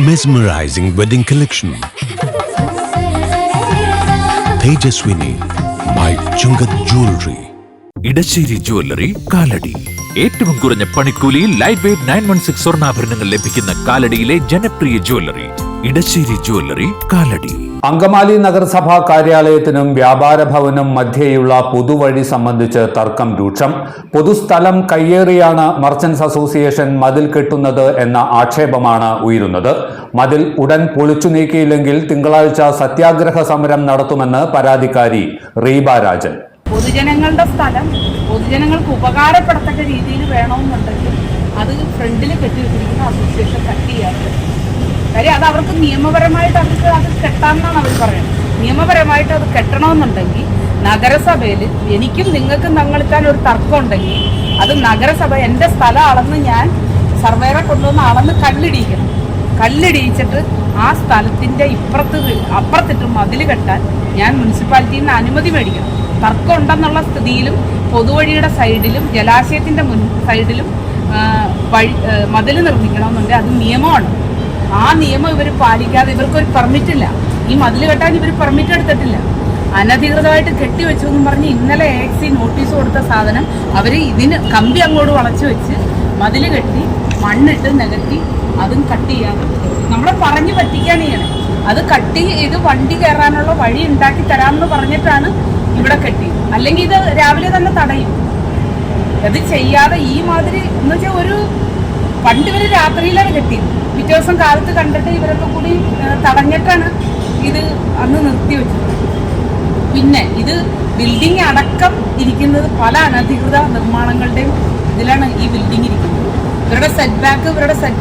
Mesmerizing wedding collection. Tejaswini by Chungat Jewelry. Edassery jewellery Kalady. ഏറ്റവും കുറഞ്ഞ പണിക്കൂലിയിൽ ലൈറ്റ് വെയ്റ്റ് 916 സ്വർണ്ണാഭരണങ്ങൾ ലഭിക്കുന്ന കാലടിയിലെ ജനപ്രിയ ജ്വല്ലറി ഇടശ്ശേരി ജ്വല്ലറി കാലടി. അങ്കമാലി നഗരസഭാ കാര്യാലയത്തിനും വ്യാപാര ഭവനും മധ്യേയുള്ള പൊതുവഴി സംബന്ധിച്ച് തർക്കം രൂക്ഷം. പൊതുസ്ഥലം കയ്യേറിയാണ് മർച്ചന്റ്സ് അസോസിയേഷൻ മതിൽ കെട്ടുന്നത് എന്ന ആക്ഷേപമാണ് ഉയരുന്നത്. മതിൽ ഉടൻ പൊളിച്ചു നീക്കിയില്ലെങ്കിൽ തിങ്കളാഴ്ച സത്യാഗ്രഹ സമരം നടത്തുമെന്ന് പരാതിക്കാരി റീബ രാജൻ. പൊതുജനങ്ങളുടെ സ്ഥലം പൊതുജനങ്ങൾക്ക് ഉപകാരപ്പെടത്തക്ക രീതിയിൽ വേണമെന്നുണ്ടെങ്കിൽ അത് ഫ്രണ്ടിൽ കെട്ടിവെച്ചിരിക്കുന്ന അസോസിയേഷൻ കട്ട് ചെയ്യാറുണ്ട്. കാര്യം അത് അവർക്ക് നിയമപരമായിട്ട് അവർക്ക് അത് കെട്ടാമെന്നാണ് അവർ പറയുന്നത്. നിയമപരമായിട്ട് അത് കെട്ടണമെന്നുണ്ടെങ്കിൽ നഗരസഭയിൽ എനിക്കും നിങ്ങൾക്കും തങ്ങളിക്കാൻ ഒരു തർക്കം ഉണ്ടെങ്കിൽ അത് നഗരസഭ എൻ്റെ സ്ഥലം അളന്ന് ഞാൻ സർവേറെ കൊണ്ടുവന്ന് അളന്ന് കല്ലിടിയിക്കണം. കല്ലിടിയിച്ചിട്ട് ആ സ്ഥലത്തിൻ്റെ അപ്പുറത്തിട്ട് മതിൽ കെട്ടാൻ ഞാൻ മുനിസിപ്പാലിറ്റിയിൽ നിന്ന് അനുമതി മേടിക്കണം. തർക്കം ഉണ്ടെന്നുള്ള സ്ഥിതിയിലും പൊതുവഴിയുടെ സൈഡിലും ജലാശയത്തിൻ്റെ സൈഡിലും മതിൽ നിർമ്മിക്കണമെന്നുണ്ടെങ്കിൽ അത് നിയമമാണ്. ആ നിയമം ഇവർ പാലിക്കാതെ ഇവർക്കൊരു പെർമിറ്റില്ല. ഈ മതിൽ കെട്ടാൻ ഇവർ പെർമിറ്റ് എടുത്തിട്ടില്ല. അനധികൃതമായിട്ട് കെട്ടിവെച്ചു എന്നും പറഞ്ഞ് ഇന്നലെ AXC നോട്ടീസ് കൊടുത്ത സാധനം അവർ ഇതിന് കമ്പി അങ്ങോട്ട് വളച്ചു വെച്ച് മതിൽ കെട്ടി മണ്ണിട്ട് നികത്തി അതും കട്ട് ചെയ്യാതെ നമ്മളെ പറഞ്ഞ് പറ്റിക്കാണ് ചെയ്യണേ. അത് കട്ട് ചെയ്ത് വണ്ടി കയറാനുള്ള വഴി ഉണ്ടാക്കി തരാമെന്ന് പറഞ്ഞിട്ടാണ് ഇവിടെ കെട്ടി. അല്ലെങ്കിൽ ഇത് രാവിലെ തന്നെ തടയും. അത് ചെയ്യാതെ ഈ മാതിരി എന്ന് വെച്ചാൽ ഒരു പണ്ട് ഇവർ രാത്രിയിലാണ് കെട്ടിയത്. പിറ്റേ ദിവസം കാലത്ത് കണ്ടിട്ട് ഇവരൊക്കെ കൂടി തടഞ്ഞിട്ടാണ് ഇത് അന്ന് നിർത്തിവെച്ചത്. പിന്നെ ഇത് ബിൽഡിംഗ് അടക്കം ഇരിക്കുന്നത് പല അനധികൃത നിർമ്മാണങ്ങളുടെയും ഇതിലാണ് ഈ ബിൽഡിംഗ് ഇരിക്കുന്നത്. ഇവരുടെ സെറ്റ്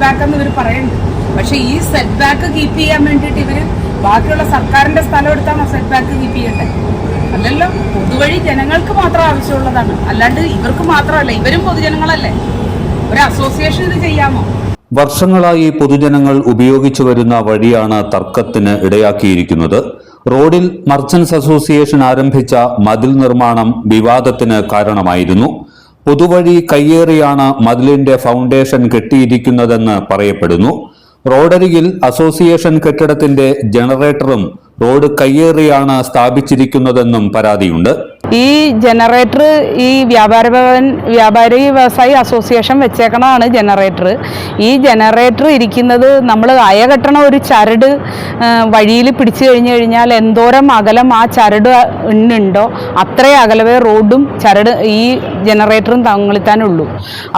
ബാക്ക് എന്ന് ഇവർ പറയുന്നുണ്ട്. പക്ഷെ ഈ സെറ്റ് ബാക്ക് കീപ്പ് ചെയ്യാൻ വേണ്ടിയിട്ട് ഇവർ ബാക്കിയുള്ള സർക്കാരിന്റെ സ്ഥലം എടുത്താണോ സെറ്റ് ബാക്ക് കീപ്പ് ചെയ്യട്ടെ? അല്ലല്ലോ. പൊതുവഴി ജനങ്ങൾക്ക് മാത്രം ആവശ്യമുള്ളതാണ്, അല്ലാണ്ട് ഇവർക്ക് മാത്രമല്ല. ഇവരും പൊതുജനങ്ങളല്ലേ. ഒരു അസോസിയേഷൻ ഇത് ചെയ്യാമോ? വർഷങ്ങളായി പൊതുജനങ്ങൾ ഉപയോഗിച്ചു വരുന്ന വഴിയാണ് തർക്കത്തിന് ഇടയാക്കിയിരിക്കുന്നത്. റോഡിൽ മർച്ചന്റ്സ് അസോസിയേഷൻ ആരംഭിച്ച മതിൽ നിർമ്മാണം വിവാദത്തിന് കാരണമായിരുന്നു. പൊതുവഴി കയ്യേറിയാണ് മതിലിന്റെ ഫൗണ്ടേഷൻ കെട്ടിയിരിക്കുന്നതെന്ന് പറയപ്പെടുന്നു. റോഡരികിൽ അസോസിയേഷൻ കെട്ടിടത്തിന്റെ ജനറേറ്ററും റോഡ് കയ്യേറിയാണ് സ്ഥാപിച്ചിരിക്കുന്നതെന്നും പരാതിയുണ്ട്. ഈ ജനറേറ്റർ ഈ വ്യാപാരി വ്യവസായി അസോസിയേഷൻ വെച്ചേക്കണതാണ് ജനറേറ്റർ. ഈ ജനറേറ്റർ ഇരിക്കുന്നത് നമ്മൾ അയകെട്ടണ ഒരു ചരട് വഴിയിൽ പിടിച്ചു കഴിഞ്ഞാൽ എന്തോരം അകലം ആ ചരട് ഉണ്ടോ അത്രയും അകലവേ റോഡും ചരട് ഈ ജനറേറ്ററും തങ്ങളിത്താനുള്ളൂ.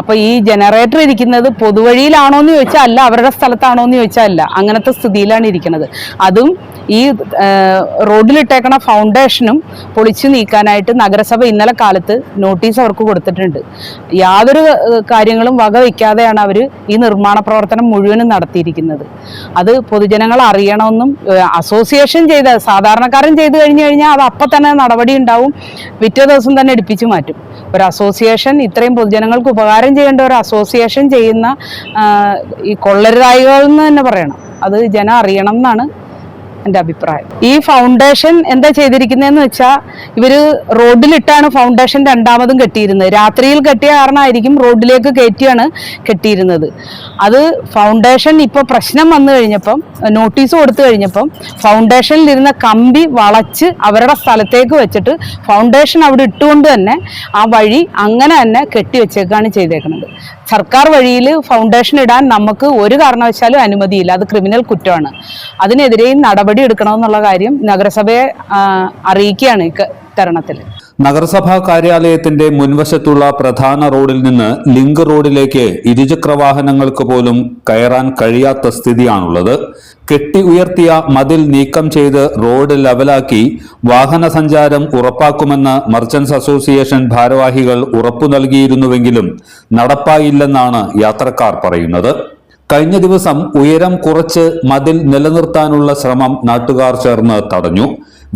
അപ്പോൾ ഈ ജനറേറ്റർ ഇരിക്കുന്നത് പൊതുവഴിയിലാണോ എന്ന് ചോദിച്ചാൽ അല്ല, അവരുടെ സ്ഥലത്താണോ എന്ന് ചോദിച്ചാൽ അല്ല. അങ്ങനത്തെ സ്ഥിതിയിലാണ് ഇരിക്കുന്നത്. അതും ഈ റോഡിലിട്ടേക്കണ ഫൗണ്ടേഷനും പൊളിച്ചു നീക്കാനായിട്ട് നഗരസഭ ഇന്നലെ കാലത്ത് നോട്ടീസ് അവർക്ക് കൊടുത്തിട്ടുണ്ട്. യാതൊരു കാര്യങ്ങളും വകവയ്ക്കാതെയാണ് അവർ ഈ നിർമ്മാണ പ്രവർത്തനം മുഴുവനും നടത്തിയിരിക്കുന്നത്. അത് പൊതുജനങ്ങൾ അറിയണമെന്നും അസോസിയേഷൻ സാധാരണക്കാരൻ ചെയ്തു കഴിഞ്ഞാൽ അത് അപ്പം തന്നെ നടപടി ഉണ്ടാവും. പിറ്റേ ദിവസം തന്നെ എടുപ്പിച്ചു മാറ്റും. ഒരു അസോസിയേഷൻ ഇത്രയും പൊതുജനങ്ങൾക്ക് ഉപകാരം ചെയ്യേണ്ട ഒരു അസോസിയേഷൻ ചെയ്യുന്ന ഈ കൊള്ളരുതായികൾ എന്ന് തന്നെ പറയണം. അത് ജനം അറിയണം എന്നാണ് എൻ്റെ അഭിപ്രായം. ഈ ഫൗണ്ടേഷൻ എന്താ ചെയ്തിരിക്കുന്നതെന്ന് വെച്ചാൽ ഇവർ റോഡിലിട്ടാണ് ഫൗണ്ടേഷൻ രണ്ടാമതും കെട്ടിയിരുന്നത്. രാത്രിയിൽ കെട്ടിയ കാരണമായിരിക്കും റോഡിലേക്ക് കയറ്റിയാണ് കെട്ടിയിരുന്നത്. അത് ഫൗണ്ടേഷൻ ഇപ്പോൾ പ്രശ്നം വന്നു കഴിഞ്ഞപ്പം നോട്ടീസ് കൊടുത്തു കഴിഞ്ഞപ്പം ഫൗണ്ടേഷനിലിരുന്ന കമ്പി വളച്ച് അവരുടെ സ്ഥലത്തേക്ക് വെച്ചിട്ട് ഫൗണ്ടേഷൻ അവിടെ ഇട്ടുകൊണ്ട് തന്നെ ആ വഴി അങ്ങനെ തന്നെ കെട്ടിവെച്ചേക്കാണ് ചെയ്തേക്കുന്നത്. സർക്കാർ വഴിയിൽ ഫൗണ്ടേഷൻ ഇടാൻ നമുക്ക് ഒരു കാരണവശാലും അനുമതിയില്ല. അത് ക്രിമിനൽ കുറ്റമാണ്. അതിനെതിരെയും നടപടി എടുക്കണമെന്നുള്ള കാര്യം നഗരസഭയെ അറിയിക്കുകയാണ് ഇത്തരണത്തിൽ. നഗരസഭാ കാര്യാലയത്തിന്റെ മുൻവശത്തുള്ള പ്രധാന റോഡിൽ നിന്ന് ലിങ്ക് റോഡിലേക്ക് ഇരുചക്രവാഹനങ്ങൾക്ക് പോലും കയറാൻ കഴിയാത്ത സ്ഥിതിയാണുള്ളത്. കെട്ടി ഉയർത്തിയ മതിൽ നീക്കം ചെയ്ത് റോഡ് ലെവലാക്കി വാഹന സഞ്ചാരം ഉറപ്പാക്കുമെന്ന് മർച്ചന്റ്സ് അസോസിയേഷൻ ഭാരവാഹികൾ ഉറപ്പു നൽകിയിരുന്നുവെങ്കിലും നടപ്പായില്ലെന്നാണ് യാത്രക്കാർ പറയുന്നത്. കഴിഞ്ഞ ദിവസം ഉയരം കുറച്ച് മതിൽ നിലനിർത്താനുള്ള ശ്രമം നാട്ടുകാർ ചേർന്ന് തടഞ്ഞു.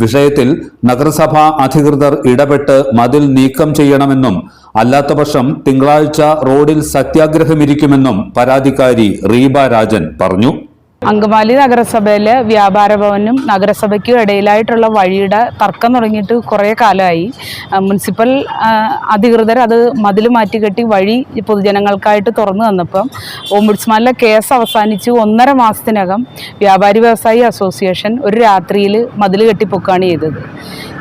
വിഷയത്തിൽ നഗരസഭാ അധികൃതർ ഇടപെട്ട് മതിൽ നീക്കം ചെയ്യണമെന്നും അല്ലാത്തപക്ഷം തിങ്കളാഴ്ച റോഡിൽ സത്യാഗ്രഹമിരിക്കുമെന്നും പരാതിക്കാരി റീബ രാജൻ പറഞ്ഞു. അങ്കമാലി നഗരസഭയിലെ വ്യാപാര ഭവനും നഗരസഭയ്ക്കും ഇടയിലായിട്ടുള്ള വഴിയുടെ തർക്കം തുടങ്ങിയിട്ട് കുറേ കാലമായി. മുനിസിപ്പൽ അധികൃതർ അത് മതിൽ മാറ്റിക്കെട്ടി വഴി പൊതുജനങ്ങൾക്കായിട്ട് തുറന്നു തന്നപ്പം ഓംബുഡ്സ്മാനിലെ കേസ് അവസാനിച്ച് 1.5 മാസത്തിനകം വ്യാപാരി വ്യവസായി അസോസിയേഷൻ ഒരു രാത്രിയിൽ മതിൽ കെട്ടിപ്പൊക്കുകയാണ് ചെയ്തത്.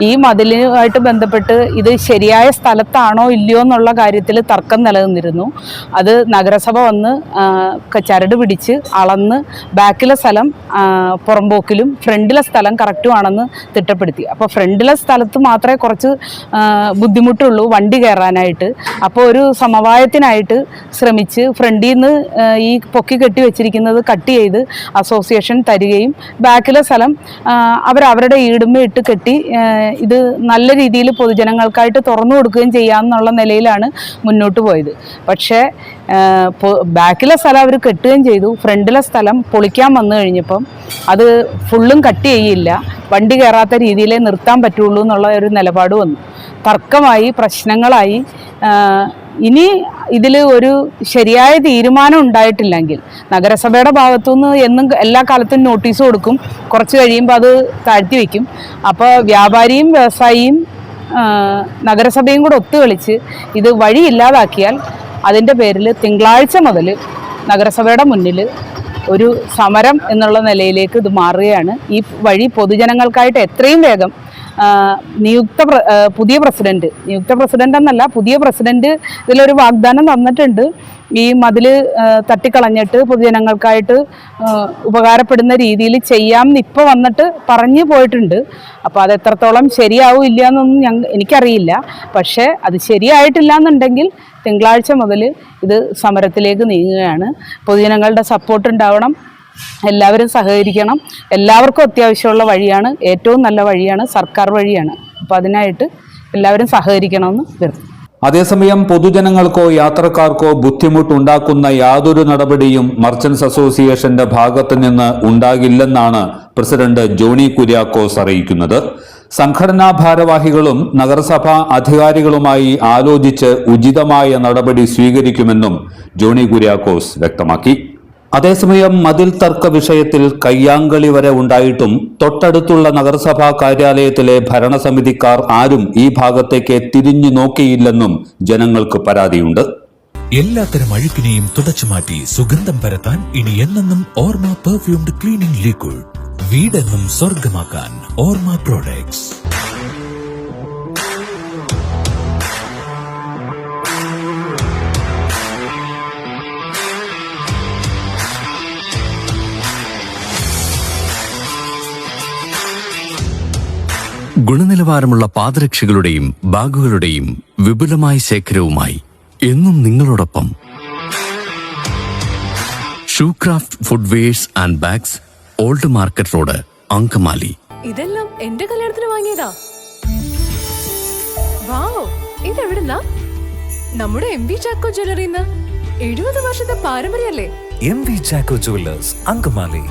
ഈ മതിലുമായിട്ട് ബന്ധപ്പെട്ട് ഇത് ശരിയായ സ്ഥലത്താണോ ഇല്ലയോ എന്നുള്ള കാര്യത്തിൽ തർക്കം നിലനിന്നിരുന്നു. അത് നഗരസഭ വന്ന് ചരട് പിടിച്ച് അളന്ന് ബാക്കിലെ സ്ഥലം പുറമ്പോക്കിലും ഫ്രണ്ടിലെ സ്ഥലം കറക്റ്റുമാണെന്ന് തിട്ടപ്പെടുത്തി. അപ്പോൾ ഫ്രണ്ടിലെ സ്ഥലത്ത് മാത്രമേ കുറച്ച് ബുദ്ധിമുട്ടുള്ളൂ വണ്ടി കയറാനായിട്ട്. അപ്പോൾ ഒരു സമവായത്തിനായിട്ട് ശ്രമിച്ച് ഫ്രണ്ടിൽ നിന്ന് ഈ പൊക്കി കെട്ടി വെച്ചിരിക്കുന്നത് കട്ട് ചെയ്ത് അസോസിയേഷൻ തരികയും ബാക്കിലെ സ്ഥലം അവരവരുടെ ഈടുമ്പ ഇട്ട് കെട്ടി ഇത് നല്ല രീതിയിൽ പൊതുജനങ്ങൾക്കായിട്ട് തുറന്നു കൊടുക്കുകയും ചെയ്യാമെന്നുള്ള നിലയിലാണ് മുന്നോട്ട് പോയത്. പക്ഷേ ബാക്കിലെ സ്ഥലം അവർ കെട്ടുകയും ചെയ്തു. ഫ്രണ്ടിലെ സ്ഥലം പൊളിക്കാൻ വന്നു കഴിഞ്ഞപ്പം അത് ഫുള്ളും കട്ട് ചെയ്യില്ല, വണ്ടി കയറാത്ത രീതിയിലേ നിർത്താൻ പറ്റുള്ളൂ എന്നുള്ള ഒരു നിലപാട് വന്നു. തർക്കമായി, പ്രശ്നങ്ങളായി. ഇനി ഇതിൽ ഒരു ശരിയായ തീരുമാനം ഉണ്ടായിട്ടില്ലെങ്കിൽ നഗരസഭയുടെ ഭാഗത്തുനിന്ന് എന്നും എല്ലാ കാലത്തും നോട്ടീസ് കൊടുക്കും, കുറച്ച് കഴിയുമ്പോൾ അത് താഴ്ത്തി വയ്ക്കും. അപ്പോൾ വ്യാപാരിയും വ്യവസായിയും നഗരസഭയും കൂടെ ഒത്തുകളിച്ച് ഇത് വഴി ഇല്ലാതാക്കിയാൽ അതിൻ്റെ പേരിൽ തിങ്കളാഴ്ച മുതൽ നഗരസഭയുടെ മുന്നിൽ ഒരു സമരം എന്നുള്ള നിലയിലേക്ക് ഇത് മാറുകയാണ്. ഈ വഴി പൊതുജനങ്ങൾക്കായിട്ട് എത്രയും വേഗം പുതിയ പ്രസിഡന്റ് എന്നല്ല, പുതിയ പ്രസിഡന്റ് ഇതിലൊരു വാഗ്ദാനം തന്നിട്ടുണ്ട്. ഈ മതിൽ തട്ടിക്കളഞ്ഞിട്ട് പൊതുജനങ്ങൾക്കായിട്ട് ഉപകാരപ്പെടുന്ന രീതിയിൽ ചെയ്യാമെന്ന് ഇപ്പോൾ വന്നിട്ട് പറഞ്ഞു പോയിട്ടുണ്ട്. അപ്പോൾ അത് എത്രത്തോളം ശരിയാവും ഇല്ല എന്നൊന്നും എനിക്കറിയില്ല. പക്ഷേ അത് ശരിയായിട്ടില്ല എന്നുണ്ടെങ്കിൽ തിങ്കളാഴ്ച മുതൽ ഇത് സമരത്തിലേക്ക് നീങ്ങുകയാണ്. പൊതുജനങ്ങളുടെ സപ്പോർട്ട് ഉണ്ടാവണം, എല്ലാവരും സഹകരിക്കണം. എല്ലാവർക്കും അത്യാവശ്യമുള്ള വഴിയാണ്, ഏറ്റവും നല്ല വഴിയാണ്, സർക്കാർ വഴിയാണ്. അപ്പോൾ അതിനായിട്ട് എല്ലാവരും സഹകരിക്കണമെന്ന് വരുന്നു. അതേസമയം പൊതുജനങ്ങൾക്കോ യാത്രക്കാർക്കോ ബുദ്ധിമുട്ടുണ്ടാക്കുന്ന യാതൊരു നടപടിയും മർച്ചന്റ്സ് അസോസിയേഷന്റെ ഭാഗത്തു നിന്ന് ഉണ്ടാകില്ലെന്നാണ് പ്രസിഡന്റ് ജോണി കുര്യാക്കോസ് അറിയിക്കുന്നത്. സംഘടനാ ഭാരവാഹികളും നഗരസഭാ അധികാരികളുമായി ആലോചിച്ച് ഉചിതമായ നടപടി സ്വീകരിക്കുമെന്നും ജോണി കുര്യാക്കോസ് വ്യക്തമാക്കി. അതേസമയം മതിൽ തർക്ക വിഷയത്തിൽ കയ്യാങ്കളി വരെ ഉണ്ടായിട്ടും തൊട്ടടുത്തുള്ള നഗരസഭാ കാര്യാലയത്തിലെ ഭരണസമിതിക്കാർ ആരും ഈ ഭാഗത്തേക്ക് തിരിഞ്ഞു നോക്കിയില്ലെന്നും ജനങ്ങൾക്ക് പരാതിയുണ്ട്. എല്ലാത്തരം അഴുക്കിനെയും തുടച്ചുമാറ്റി സുഗന്ധം പരത്താൻ ഇനി എന്നെന്നും ഓർമ്മ പെർഫ്യൂംഡ് ക്ലീനിംഗ് ലിക്വിഡ്. വീടെന്നും സ്വർഗമാക്കാൻ ഓർമ്മ പ്രോഡക്ട്സ്. ഗുണനിലവാരമുള്ള പാദരക്ഷകളുടെയും ബാഗുകളുടെയും വിപുലമായ ശേഖരവുമായി എന്നും നിങ്ങളോടൊപ്പം Shoecraft footwears and bags, old market road, Angamaly. ഇതെല്ലാം എന്റെ കല്യാണത്തിന് വാങ്ങിയതാ. വാവ്, ഇതെവിടുന്നാ? നമ്മുടെ MV ചാക്കോ ജ്വല്ലറിന്ന്. 70 വർഷത്തെ പാരമ്പര്യല്ലേ. MV Chacko jewellers, Angamaly.